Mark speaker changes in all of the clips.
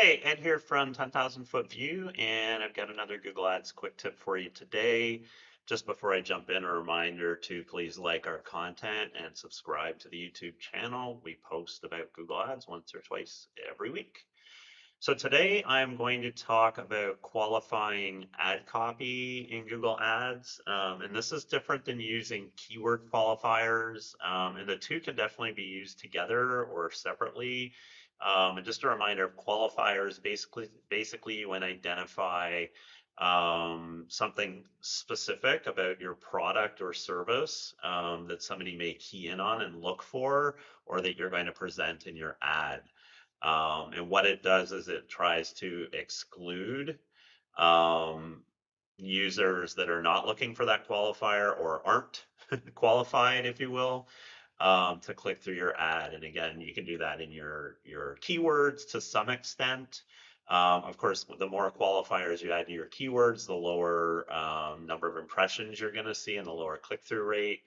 Speaker 1: Hey, Ed here from 10,000 Foot View, and I've got another Google Ads quick tip for you today. Just before I jump in, a reminder to please like our content and subscribe to the YouTube channel. We post about Google Ads once or twice every week. So today I'm going to talk about qualifying ad copy in Google Ads. And this is different than using keyword qualifiers. And the two can definitely be used together or separately. And just a reminder of qualifiers, basically you want to identify something specific about your product or service that somebody may key in on and look for, or that you're going to present in your ad. And what it does is it tries to exclude um, users that are not looking for that qualifier or aren't qualified, if you will, to click through your ad. And again, you can do that in your keywords to some extent. Of course, the more qualifiers you add to your keywords, the lower number of impressions you're going to see and the lower click-through rate.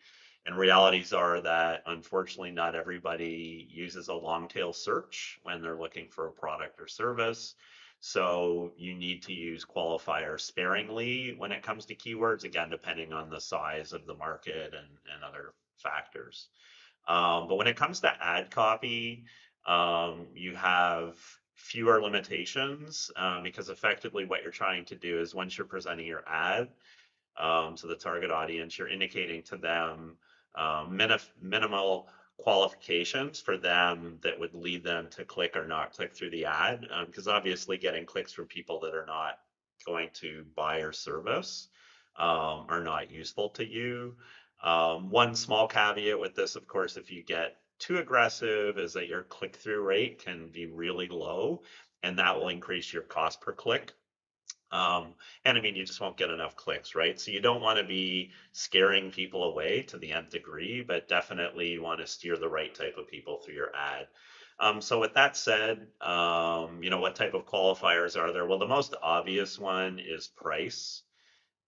Speaker 1: And realities are that unfortunately not everybody uses a long tail search when they're looking for a product or service. So you need to use qualifiers sparingly when it comes to keywords, again, depending on the size of the market and other factors. But when it comes to ad copy, you have fewer limitations because effectively what you're trying to do is once you're presenting your ad to the target audience, you're indicating to them minimal qualifications for them that would lead them to click or not click through the ad. Because obviously, getting clicks from people that are not going to buy your service are not useful to you. One small caveat with this, of course, if you get too aggressive, is that your click through rate can be really low, and that will increase your cost per click. And I mean, you just won't get enough clicks, right? So you don't want to be scaring people away to the nth degree, but definitely you want to steer the right type of people through your ad. So with that said, what type of qualifiers are there? Well, the most obvious one is price.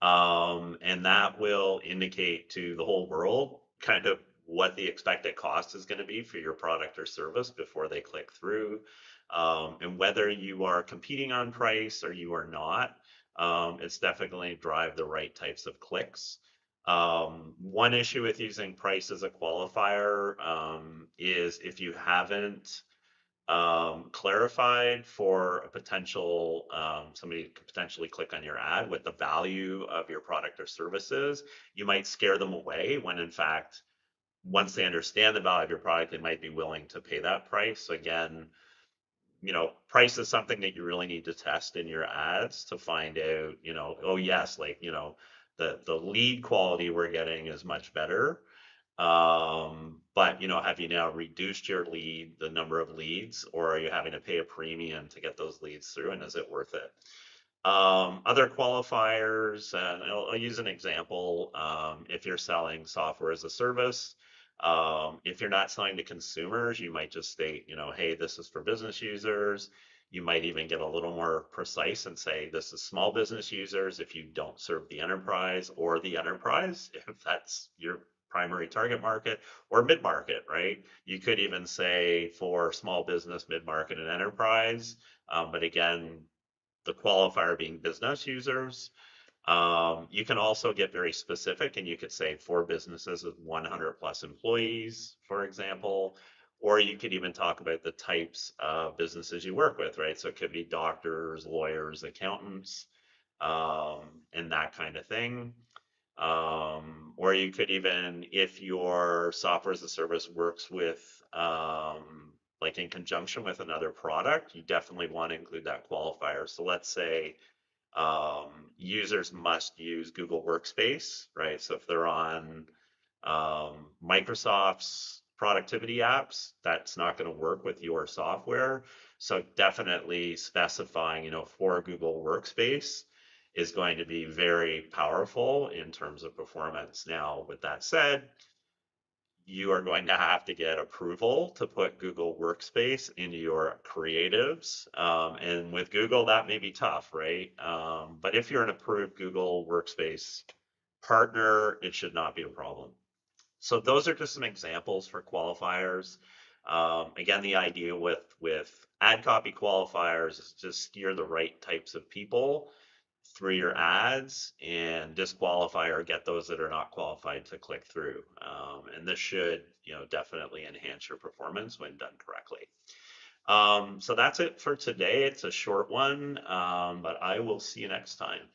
Speaker 1: And that will indicate to the whole world kind of what the expected cost is going to be for your product or service before they click through. And whether you are competing on price or you are not, it's definitely drive the right types of clicks. One issue with using price as a qualifier is if you haven't clarified for a potential somebody could potentially click on your ad with the value of your product or services, you might scare them away when in fact, once they understand the value of your product, they might be willing to pay that price. So again, price is something that you really need to test in your ads to find out, oh yes, like, the lead quality we're getting is much better. But have you now reduced your the number of leads, or are you having to pay a premium to get those leads through, and is it worth it? Other qualifiers, and I'll use an example. If you're selling software as a service, if you're not selling to consumers, you might just state, hey, this is for business users. You might even get a little more precise and say, this is small business users if you don't serve the enterprise, or the enterprise, if that's your primary target market, or mid-market, right? You could even say for small business, mid-market, and enterprise. But again, the qualifier being business users. You can also get very specific and you could say for businesses with 100 plus employees, for example, or you could even talk about the types of businesses you work with, right? So it could be doctors, lawyers, accountants, and that kind of thing. Or you could even, if your software as a service works with, like in conjunction with another product, you definitely want to include that qualifier. So let's say users must use Google Workspace, right? So if they're on Microsoft's productivity apps, that's not going to work with your software. So definitely specifying, for Google Workspace is going to be very powerful in terms of performance. Now, with that said, you are going to have to get approval to put Google Workspace into your creatives. And with Google, that may be tough, right? But if you're an approved Google Workspace partner, it should not be a problem. So those are just some examples for qualifiers. Again, the idea with ad copy qualifiers is just steer the right types of people through your ads and disqualify or get those that are not qualified to click through. And this should, definitely enhance your performance when done correctly. So that's it for today. It's a short one, but I will see you next time.